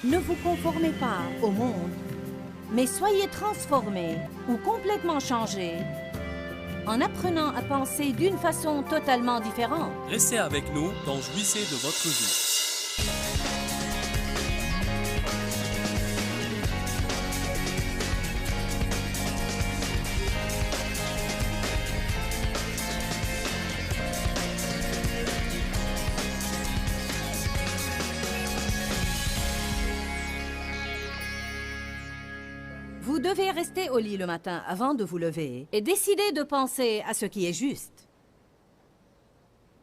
Ne vous conformez pas au monde, mais soyez transformés ou complètement changés en apprenant à penser d'une façon totalement différente. Restez avec nous dans Jouissez de votre vie. Vous devez rester au lit le matin avant de vous lever et décider de penser à ce qui est juste.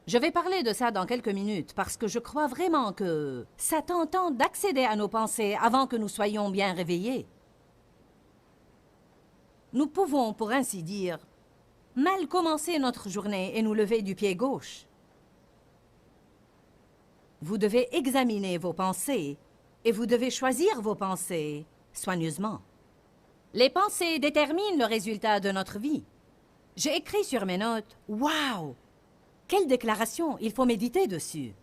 Je vais parler de ça dans quelques minutes parce que je crois vraiment que Satan tente d'accéder à nos pensées avant que nous soyons bien réveillés. Nous pouvons, pour ainsi dire, mal commencer notre journée et nous lever du pied gauche. Vous devez examiner vos pensées et vous devez choisir vos pensées soigneusement. Les pensées déterminent le résultat de notre vie. J'ai écrit sur mes notes « Wow! Quelle déclaration! Il faut méditer dessus. »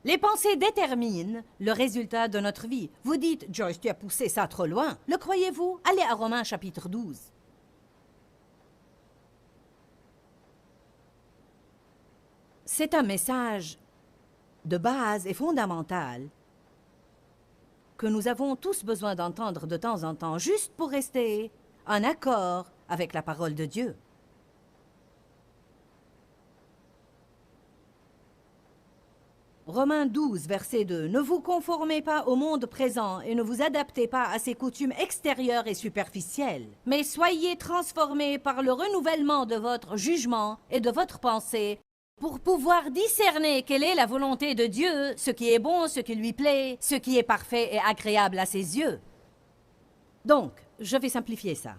Les pensées déterminent le résultat de notre vie. Vous dites « Joyce, tu as poussé ça trop loin. » Le croyez-vous? Allez à Romains chapitre 12. C'est un message de base et fondamental que nous avons tous besoin d'entendre de temps en temps, juste pour rester en accord avec la parole de Dieu. Romains 12, verset 2. « Ne vous conformez pas au monde présent et ne vous adaptez pas à ses coutumes extérieures et superficielles, mais soyez transformés par le renouvellement de votre jugement et de votre pensée, pour pouvoir discerner quelle est la volonté de Dieu, ce qui est bon, ce qui lui plaît, ce qui est parfait et agréable à ses yeux. » Donc, je vais simplifier ça.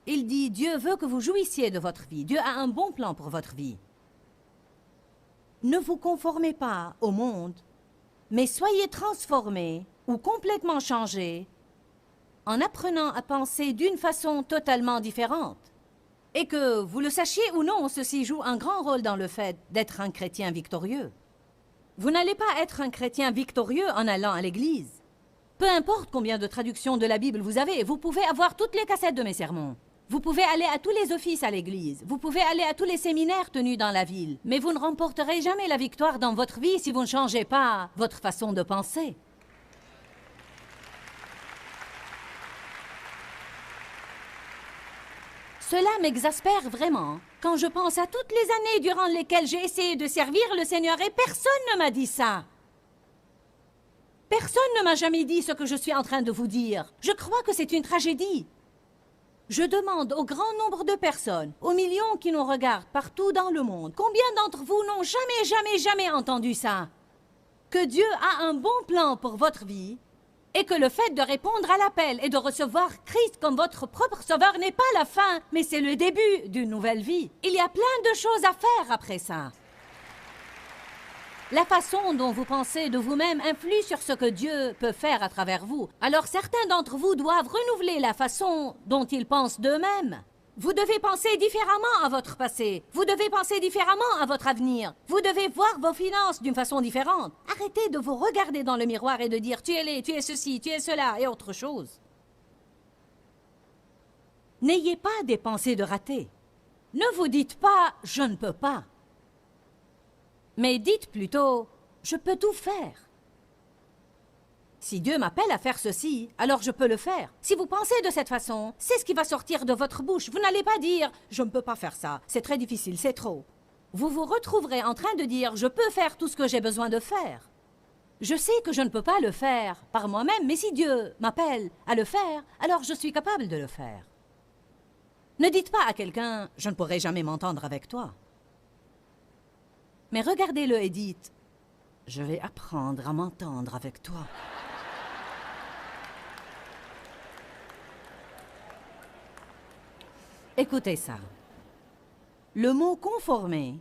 Il dit, Dieu veut que vous jouissiez de votre vie. Dieu a un bon plan pour votre vie. Ne vous conformez pas au monde, mais soyez transformés ou complètement changés en apprenant à penser d'une façon totalement différente. Et que vous le sachiez ou non, ceci joue un grand rôle dans le fait d'être un chrétien victorieux. Vous n'allez pas être un chrétien victorieux en allant à l'église. Peu importe combien de traductions de la Bible vous avez, vous pouvez avoir toutes les cassettes de mes sermons. Vous pouvez aller à tous les offices à l'église. Vous pouvez aller à tous les séminaires tenus dans la ville. Mais vous ne remporterez jamais la victoire dans votre vie si vous ne changez pas votre façon de penser. Cela m'exaspère vraiment quand je pense à toutes les années durant lesquelles j'ai essayé de servir le Seigneur et personne ne m'a dit ça. Personne ne m'a jamais dit ce que je suis en train de vous dire. Je crois que c'est une tragédie. Je demande au grand nombre de personnes, aux millions qui nous regardent partout dans le monde, combien d'entre vous n'ont jamais entendu ça? Que Dieu a un bon plan pour votre vie et que le fait de répondre à l'appel et de recevoir Christ comme votre propre sauveur n'est pas la fin, mais c'est le début d'une nouvelle vie. Il y a plein de choses à faire après ça. La façon dont vous pensez de vous-même influe sur ce que Dieu peut faire à travers vous. Alors certains d'entre vous doivent renouveler la façon dont ils pensent d'eux-mêmes. Vous devez penser différemment à votre passé. Vous devez penser différemment à votre avenir. Vous devez voir vos finances d'une façon différente. Arrêtez de vous regarder dans le miroir et de dire « tu es laid, tu es ceci, tu es cela » et autre chose. N'ayez pas des pensées de raté. Ne vous dites pas « je ne peux pas ». Mais dites plutôt « je peux tout faire ». Si Dieu m'appelle à faire ceci, alors je peux le faire. Si vous pensez de cette façon, c'est ce qui va sortir de votre bouche. Vous n'allez pas dire « je ne peux pas faire ça, c'est très difficile, c'est trop ». Vous vous retrouverez en train de dire « je peux faire tout ce que j'ai besoin de faire ». Je sais que je ne peux pas le faire par moi-même, mais si Dieu m'appelle à le faire, alors je suis capable de le faire. Ne dites pas à quelqu'un « je ne pourrai jamais m'entendre avec toi ». Mais regardez-le et dites « je vais apprendre à m'entendre avec toi ». Écoutez ça. Le mot « conformer »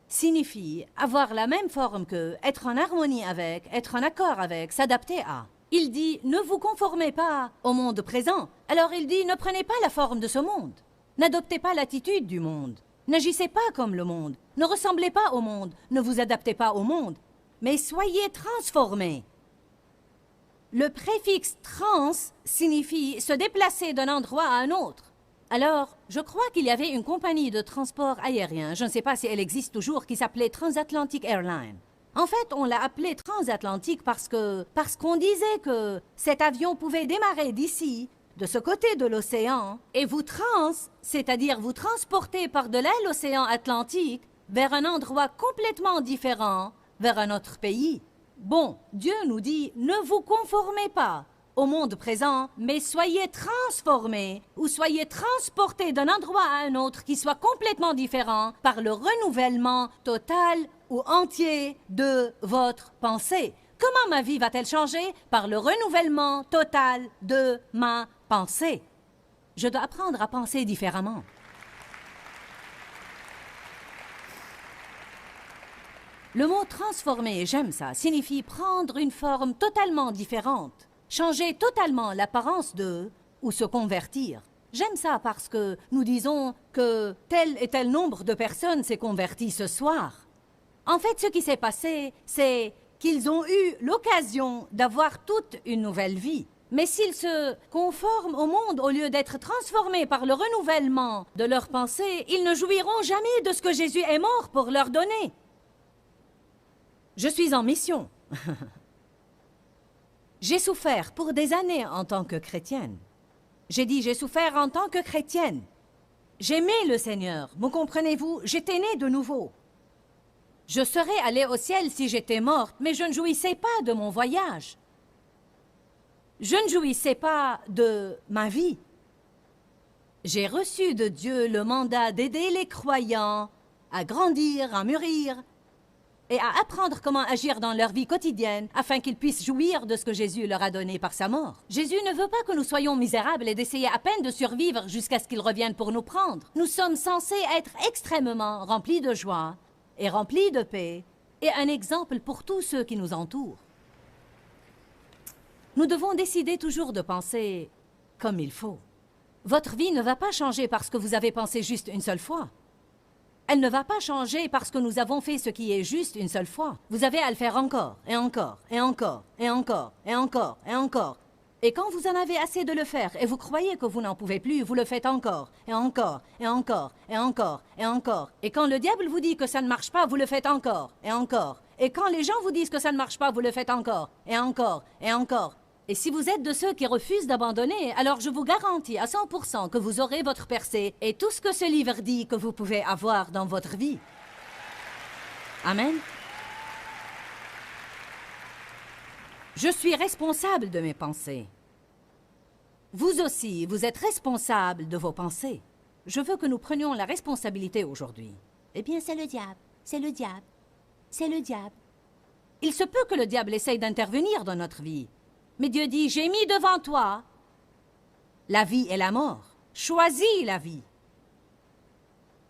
signifie avoir la même forme que, être en harmonie avec, être en accord avec, s'adapter à. Il dit « ne vous conformez pas au monde présent ». Alors il dit « ne prenez pas la forme de ce monde. N'adoptez pas l'attitude du monde. N'agissez pas comme le monde. Ne ressemblez pas au monde. Ne vous adaptez pas au monde. mais soyez transformés. Le préfixe trans signifie se déplacer d'un endroit à un autre. Alors, je crois qu'il y avait une compagnie de transport aérien, je ne sais pas si elle existe toujours, qui s'appelait Transatlantic Airlines. En fait, on l'a appelé transatlantique parce qu'on disait que cet avion pouvait démarrer d'ici, de ce côté de l'océan, et vous c'est-à-dire vous transporter par-delà l'océan Atlantique vers un endroit complètement différent, vers un autre pays. Bon, Dieu nous dit, ne vous conformez pas au monde présent, mais soyez transformés ou soyez transportés d'un endroit à un autre qui soit complètement différent par le renouvellement total ou entier de votre pensée. Comment ma vie va-t-elle changer? Par le renouvellement total de ma pensée. Je dois apprendre à penser différemment. Le mot « transformer », j'aime ça, signifie prendre une forme totalement différente, changer totalement l'apparence de ou se convertir. J'aime ça parce que nous disons que tel et tel nombre de personnes s'est converti ce soir. En fait, ce qui s'est passé, c'est qu'ils ont eu l'occasion d'avoir toute une nouvelle vie. Mais s'ils se conforment au monde au lieu d'être transformés par le renouvellement de leurs pensées, ils ne jouiront jamais de ce que Jésus est mort pour leur donner. Je suis en mission. J'ai souffert pour des années en tant que chrétienne. J'ai dit, j'ai souffert en tant que chrétienne. J'aimais le Seigneur, me comprenez-vous? J'étais née de nouveau. Je serais allée au ciel si j'étais morte, mais je ne jouissais pas de mon voyage. Je ne jouissais pas de ma vie. J'ai reçu de Dieu le mandat d'aider les croyants à grandir, à mûrir, et à apprendre comment agir dans leur vie quotidienne afin qu'ils puissent jouir de ce que Jésus leur a donné par sa mort. Jésus ne veut pas que nous soyons misérables et d'essayer à peine de survivre jusqu'à ce qu'il revienne pour nous prendre. Nous sommes censés être extrêmement remplis de joie et remplis de paix et un exemple pour tous ceux qui nous entourent. Nous devons décider toujours de penser comme il faut. Votre vie ne va pas changer parce que vous avez pensé juste une seule fois. Elle ne va pas changer parce que nous avons fait ce qui est juste une seule fois. Vous avez à le faire encore, et encore, et encore, et encore, et encore, et encore. Et quand vous en avez assez de le faire, et vous croyez que vous n'en pouvez plus, vous le faites encore, et encore, et encore, et encore, et encore. Et quand le diable vous dit que ça ne marche pas, vous le faites encore, et encore. Et quand les gens vous disent que ça ne marche pas, vous le faites encore, et encore, et encore. Et si vous êtes de ceux qui refusent d'abandonner, alors je vous garantis à 100% que vous aurez votre percée et tout ce que ce livre dit que vous pouvez avoir dans votre vie. Amen. Je suis responsable de mes pensées. Vous aussi, vous êtes responsable de vos pensées. Je veux que nous prenions la responsabilité aujourd'hui. Eh bien, c'est le diable, c'est le diable, c'est le diable. Il se peut que le diable essaye d'intervenir dans notre vie. Mais Dieu dit, j'ai mis devant toi la vie et la mort. Choisis la vie.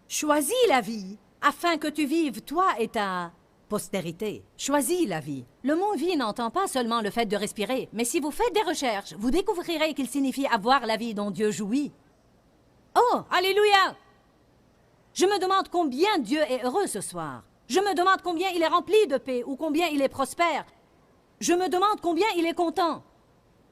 Choisis la vie afin que tu vives toi et ta postérité. Choisis la vie. Le mot vie n'entend pas seulement le fait de respirer, mais si vous faites des recherches, vous découvrirez qu'il signifie avoir la vie dont Dieu jouit. Oh, alléluia! Je me demande combien Dieu est heureux ce soir. Je me demande combien il est rempli de paix ou combien il est prospère. Je me demande combien il est content.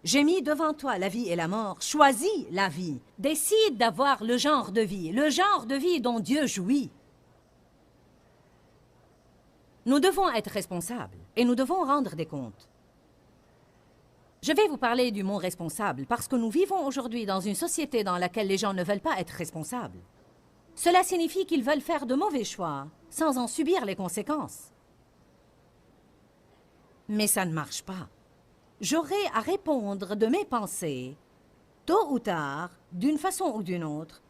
J'ai mis devant toi la vie et la mort. Choisis la vie. Décide d'avoir le genre de vie dont Dieu jouit. Nous devons être responsables et nous devons rendre des comptes. Je vais vous parler du mot responsable parce que nous vivons aujourd'hui dans une société dans laquelle les gens ne veulent pas être responsables. Cela signifie qu'ils veulent faire de mauvais choix sans en subir les conséquences. Mais ça ne marche pas. J'aurai à répondre de mes pensées, tôt ou tard, d'une façon ou d'une autre,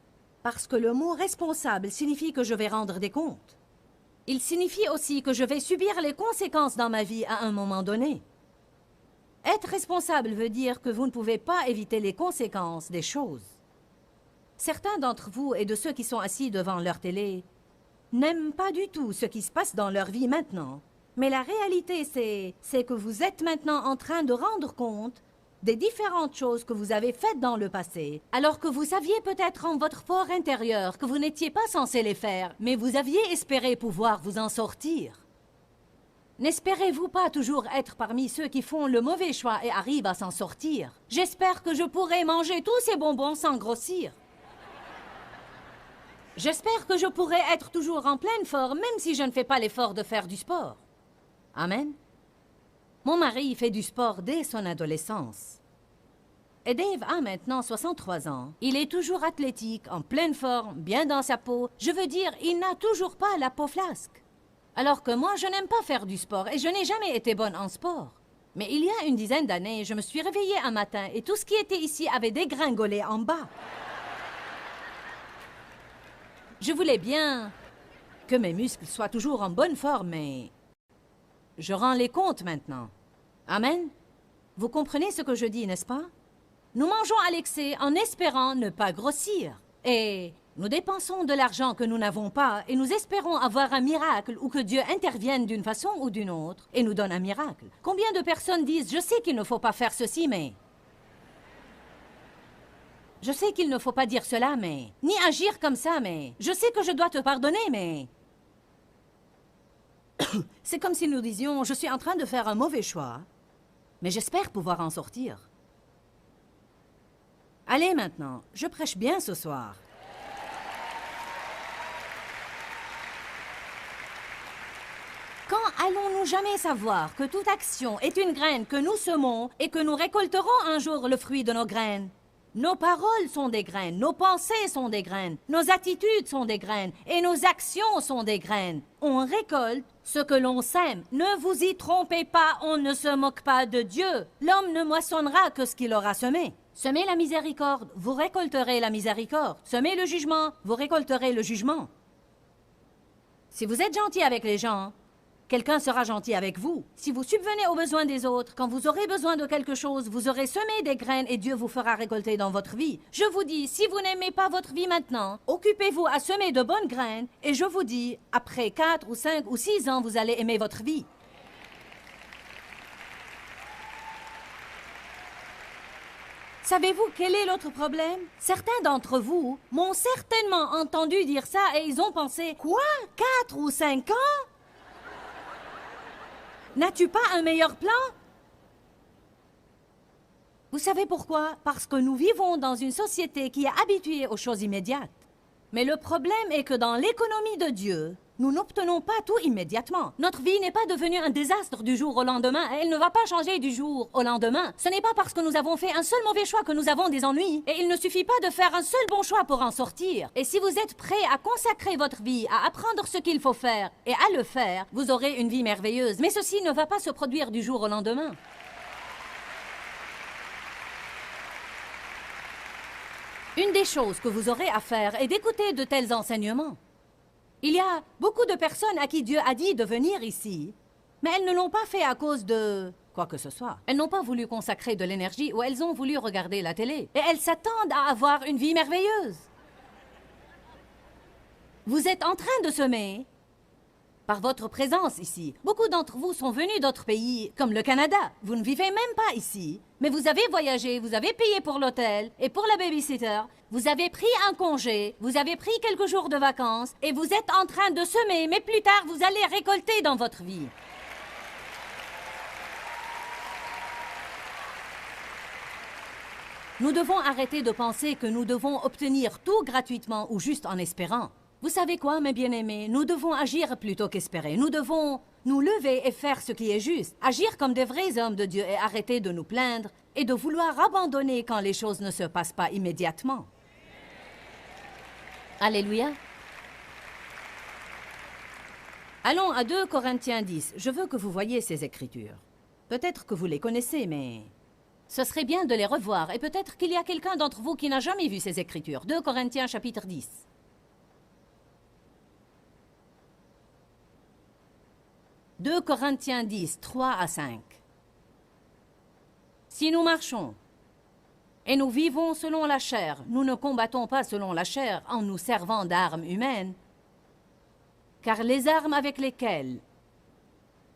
parce que le mot responsable signifie que je vais rendre des comptes. Il signifie aussi que je vais subir les conséquences dans ma vie à un moment donné. Être responsable veut dire que vous ne pouvez pas éviter les conséquences des choses. Certains d'entre vous et de ceux qui sont assis devant leur télé n'aiment pas du tout ce qui se passe dans leur vie maintenant. Mais la réalité, c'est que vous êtes maintenant en train de rendre compte des différentes choses que vous avez faites dans le passé, alors que vous saviez peut-être en votre fort intérieur que vous n'étiez pas censé les faire, mais vous aviez espéré pouvoir vous en sortir. N'espérez-vous pas toujours être parmi ceux qui font le mauvais choix et arrivent à s'en sortir? J'espère que je pourrai manger tous ces bonbons sans grossir. J'espère que je pourrai être toujours en pleine forme, même si je ne fais pas l'effort de faire du sport. Amen. Mon mari fait du sport dès son adolescence. Et Dave a maintenant 63 ans. Il est toujours athlétique, en pleine forme, bien dans sa peau. Je veux dire, il n'a toujours pas la peau flasque. Alors que moi, je n'aime pas faire du sport et je n'ai jamais été bonne en sport. Mais il y a une dizaine d'années, je me suis réveillée un matin et tout ce qui était ici avait dégringolé en bas. Je voulais bien que mes muscles soient toujours en bonne forme, mais je rends les comptes maintenant. Amen. Vous comprenez ce que je dis, n'est-ce pas? Nous mangeons à l'excès en espérant ne pas grossir. Et nous dépensons de l'argent que nous n'avons pas et nous espérons avoir un miracle ou que Dieu intervienne d'une façon ou d'une autre et nous donne un miracle. Combien de personnes disent « Je sais qu'il ne faut pas faire ceci, mais... » Je sais qu'il ne faut pas dire cela, mais... Ni agir comme ça, mais... Je sais que je dois te pardonner, mais... C'est comme si nous disions « Je suis en train de faire un mauvais choix, mais j'espère pouvoir en sortir. » Allez maintenant, je prêche bien ce soir. Quand allons-nous jamais savoir que toute action est une graine que nous semons et que nous récolterons un jour le fruit de nos graines? Nos paroles sont des graines, nos pensées sont des graines, nos attitudes sont des graines et nos actions sont des graines. On récolte ce que l'on sème. Ne vous y trompez pas, on ne se moque pas de Dieu. L'homme ne moissonnera que ce qu'il aura semé. Semez la miséricorde, vous récolterez la miséricorde. Semez le jugement, vous récolterez le jugement. Si vous êtes gentil avec les gens, quelqu'un sera gentil avec vous. Si vous subvenez aux besoins des autres, quand vous aurez besoin de quelque chose, vous aurez semé des graines et Dieu vous fera récolter dans votre vie. Je vous dis, si vous n'aimez pas votre vie maintenant, occupez-vous à semer de bonnes graines et je vous dis, après 4 ou 5 ou 6 ans, vous allez aimer votre vie. Savez-vous quel est l'autre problème? Certains d'entre vous m'ont certainement entendu dire ça et ils ont pensé, quoi? 4 ou 5 ans? N'as-tu pas un meilleur plan? Vous savez pourquoi? Parce que nous vivons dans une société qui est habituée aux choses immédiates. Mais le problème est que dans l'économie de Dieu, nous n'obtenons pas tout immédiatement. Notre vie n'est pas devenue un désastre du jour au lendemain. Elle ne va pas changer du jour au lendemain. Ce n'est pas parce que nous avons fait un seul mauvais choix que nous avons des ennuis. Et il ne suffit pas de faire un seul bon choix pour en sortir. Et si vous êtes prêt à consacrer votre vie, à apprendre ce qu'il faut faire et à le faire, vous aurez une vie merveilleuse. Mais ceci ne va pas se produire du jour au lendemain. Une des choses que vous aurez à faire est d'écouter de tels enseignements. Il y a beaucoup de personnes à qui Dieu a dit de venir ici, mais elles ne l'ont pas fait à cause de quoi que ce soit. Elles n'ont pas voulu consacrer de l'énergie ou elles ont voulu regarder la télé. Et elles s'attendent à avoir une vie merveilleuse. Vous êtes en train de semer par votre présence ici. Beaucoup d'entre vous sont venus d'autres pays, comme le Canada. Vous ne vivez même pas ici, mais vous avez voyagé, vous avez payé pour l'hôtel et pour la babysitter, vous avez pris un congé, vous avez pris quelques jours de vacances et vous êtes en train de semer, mais plus tard, vous allez récolter dans votre vie. Nous devons arrêter de penser que nous devons obtenir tout gratuitement ou juste en espérant. Vous savez quoi, mes bien-aimés? Nous devons agir plutôt qu'espérer. Nous devons nous lever et faire ce qui est juste. Agir comme des vrais hommes de Dieu et arrêter de nous plaindre et de vouloir abandonner quand les choses ne se passent pas immédiatement. Alléluia. Allons à 2 Corinthiens 10. Je veux que vous voyiez ces écritures. Peut-être que vous les connaissez, mais ce serait bien de les revoir. Et peut-être qu'il y a quelqu'un d'entre vous qui n'a jamais vu ces écritures. 2 Corinthiens chapitre 10. « 2 Corinthiens 10, 3 à 5. Si nous marchons et nous vivons selon la chair, nous ne combattons pas selon la chair en nous servant d'armes humaines, car les armes avec lesquelles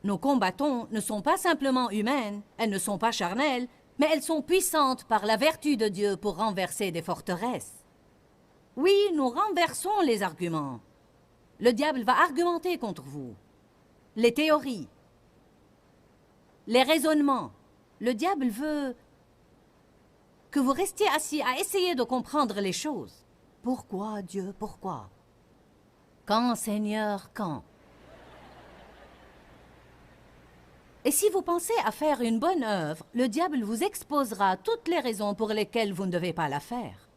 nous combattons ne sont pas simplement humaines, elles ne sont pas charnelles, mais elles sont puissantes par la vertu de Dieu pour renverser des forteresses. Oui, nous renversons les arguments. Le diable va argumenter contre vous. Les théories, les raisonnements. Le diable veut que vous restiez assis à essayer de comprendre les choses. Pourquoi, Dieu, pourquoi? Quand, Seigneur, quand? Et si vous pensez à faire une bonne œuvre, le diable vous exposera toutes les raisons pour lesquelles vous ne devez pas la faire.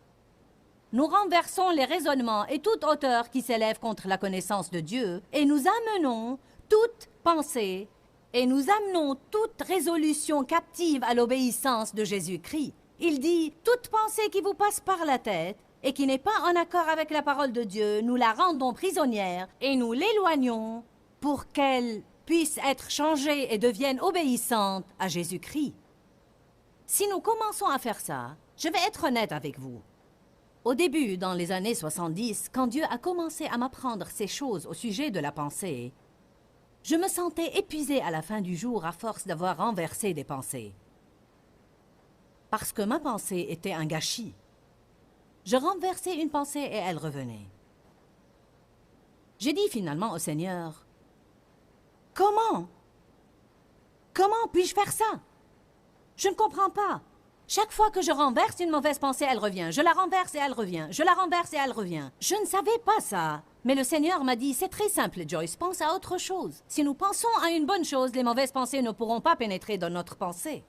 Nous renversons les raisonnements et toute hauteur qui s'élève contre la connaissance de Dieu, et nous amenons toute pensée, et nous amenons toute résolution captive à l'obéissance de Jésus-Christ. Il dit, toute pensée qui vous passe par la tête, et qui n'est pas en accord avec la parole de Dieu, nous la rendons prisonnière, et nous l'éloignons pour qu'elle puisse être changée et devienne obéissante à Jésus-Christ. Si nous commençons à faire ça, je vais être honnête avec vous. Au début, dans les années 70, quand Dieu a commencé à m'apprendre ces choses au sujet de la pensée, je me sentais épuisée à la fin du jour à force d'avoir renversé des pensées. Parce que ma pensée était un gâchis. Je renversais une pensée et elle revenait. J'ai dit finalement au Seigneur, « Comment? Comment puis-je faire ça? Je ne comprends pas. Chaque fois que je renverse une mauvaise pensée, elle revient. Je la renverse et elle revient. Je la renverse et elle revient. Je ne savais pas ça. Mais le Seigneur m'a dit, c'est très simple, Joyce, pense à autre chose. Si nous pensons à une bonne chose, les mauvaises pensées ne pourront pas pénétrer dans notre pensée.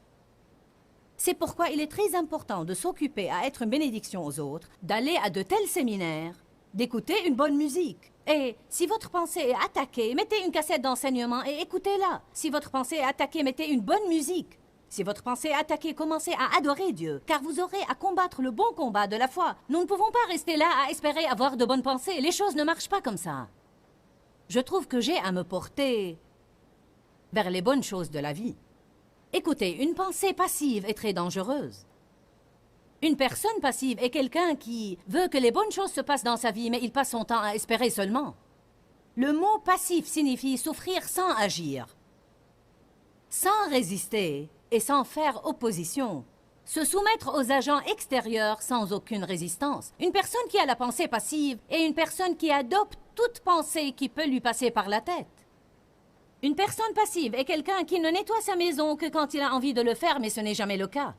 C'est pourquoi il est très important de s'occuper à être une bénédiction aux autres, d'aller à de tels séminaires, d'écouter une bonne musique. Et si votre pensée est attaquée, mettez une cassette d'enseignement et écoutez-la. Si votre pensée est attaquée, mettez une bonne musique. Si votre pensée est attaquée, commencez à adorer Dieu, car vous aurez à combattre le bon combat de la foi. Nous ne pouvons pas rester là à espérer avoir de bonnes pensées. Les choses ne marchent pas comme ça. Je trouve que j'ai à me porter vers les bonnes choses de la vie. Écoutez, une pensée passive est très dangereuse. Une personne passive est quelqu'un qui veut que les bonnes choses se passent dans sa vie, mais il passe son temps à espérer seulement. Le mot passif signifie souffrir sans agir, sans résister et sans faire opposition. Se soumettre aux agents extérieurs sans aucune résistance. Une personne qui a la pensée passive est une personne qui adopte toute pensée qui peut lui passer par la tête. Une personne passive est quelqu'un qui ne nettoie sa maison que quand il a envie de le faire, mais ce n'est jamais le cas.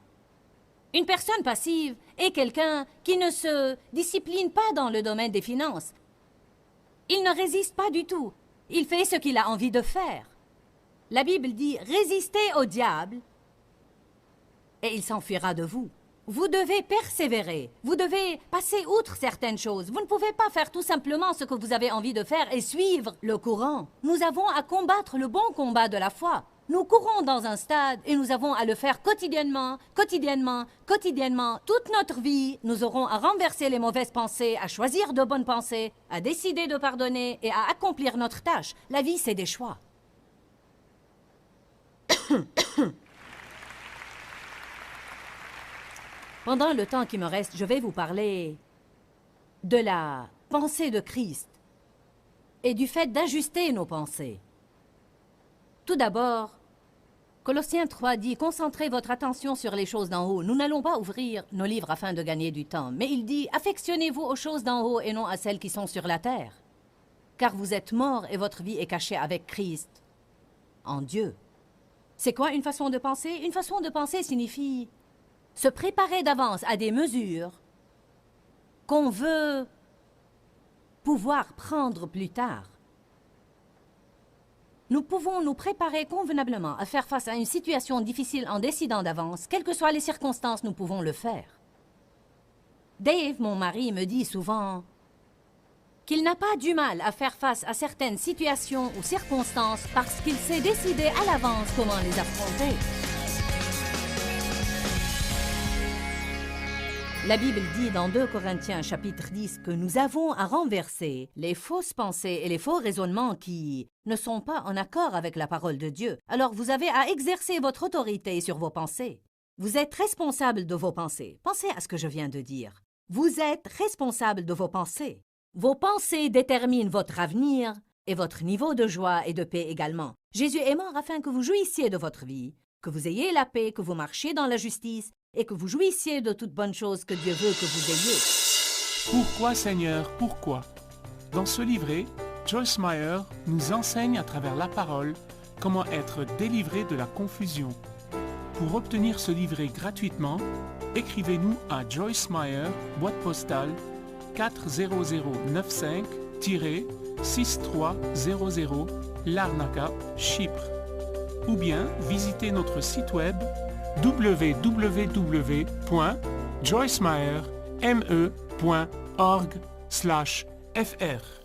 Une personne passive est quelqu'un qui ne se discipline pas dans le domaine des finances. Il ne résiste pas du tout. Il fait ce qu'il a envie de faire. La Bible dit « Résistez au diable et il s'enfuira de vous ». Vous devez persévérer. Vous devez passer outre certaines choses. Vous ne pouvez pas faire tout simplement ce que vous avez envie de faire et suivre le courant. Nous avons à combattre le bon combat de la foi. Nous courons dans un stade et nous avons à le faire quotidiennement, quotidiennement, quotidiennement. Toute notre vie, nous aurons à renverser les mauvaises pensées, à choisir de bonnes pensées, à décider de pardonner et à accomplir notre tâche. La vie, c'est des choix. Pendant le temps qui me reste, je vais vous parler de la pensée de Christ et du fait d'ajuster nos pensées. Tout d'abord, Colossiens 3 dit « Concentrez votre attention sur les choses d'en haut ». Nous n'allons pas ouvrir nos livres afin de gagner du temps, mais il dit « Affectionnez-vous aux choses d'en haut et non à celles qui sont sur la terre, car vous êtes morts et votre vie est cachée avec Christ en Dieu. » C'est quoi une façon de penser? Une façon de penser signifie se préparer d'avance à des mesures qu'on veut pouvoir prendre plus tard. Nous pouvons nous préparer convenablement à faire face à une situation difficile en décidant d'avance. Quelles que soient les circonstances, nous pouvons le faire. Dave, mon mari, me dit souvent qu'il n'a pas du mal à faire face à certaines situations ou circonstances parce qu'il sait décider à l'avance comment les affronter. La Bible dit dans 2 Corinthiens chapitre 10 que nous avons à renverser les fausses pensées et les faux raisonnements qui ne sont pas en accord avec la parole de Dieu. Alors vous avez à exercer votre autorité sur vos pensées. Vous êtes responsable de vos pensées. Pensez à ce que je viens de dire. Vous êtes responsable de vos pensées. Vos pensées déterminent votre avenir et votre niveau de joie et de paix également. Jésus est mort afin que vous jouissiez de votre vie, que vous ayez la paix, que vous marchiez dans la justice et que vous jouissiez de toutes bonnes choses que Dieu veut que vous ayez. Pourquoi, Seigneur, pourquoi? Dans ce livret, Joyce Meyer nous enseigne à travers la parole comment être délivré de la confusion. Pour obtenir ce livret gratuitement, écrivez-nous à Joyce Meyer, boîte postale 40095-6300, Larnaca, Chypre. Ou bien visitez notre site web www.joycemeyer.org/fr.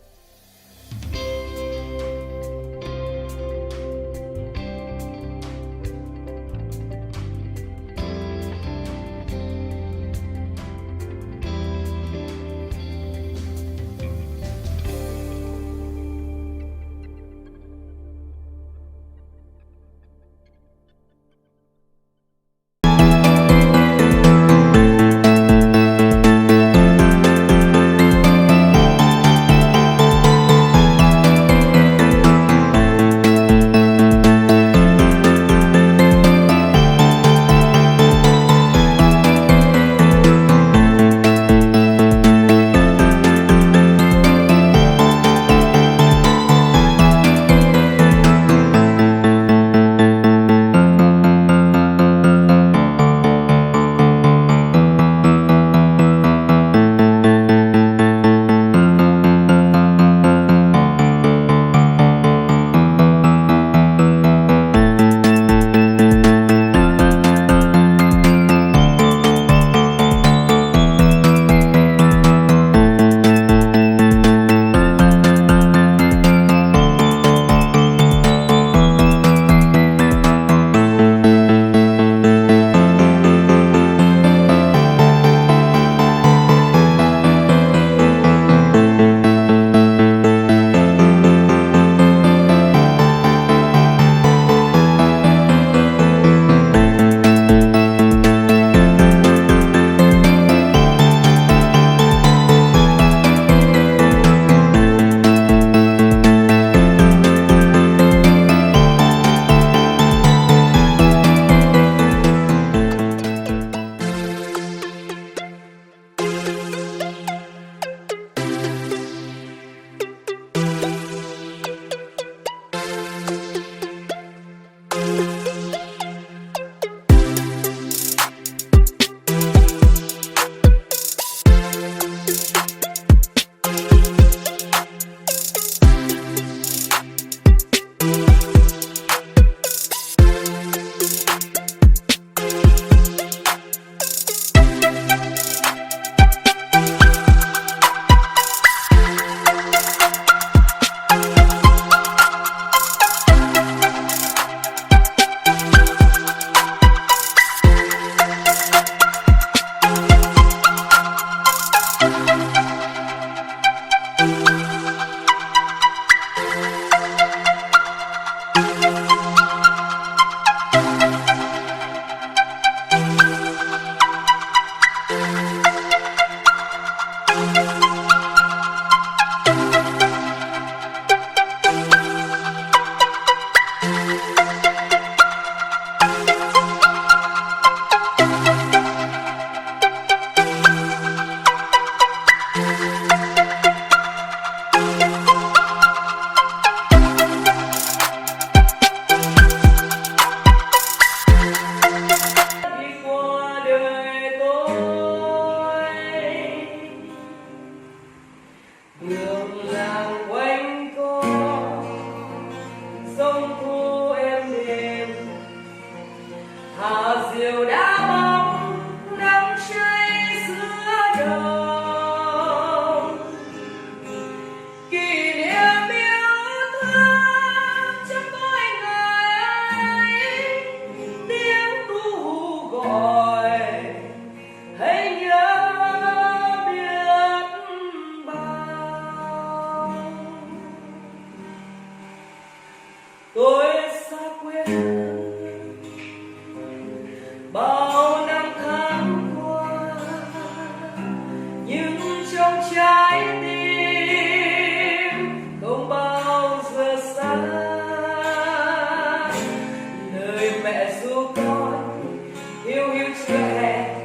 hiu hiu chưa hè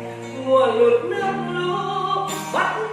mùa lụt nước lũ bắt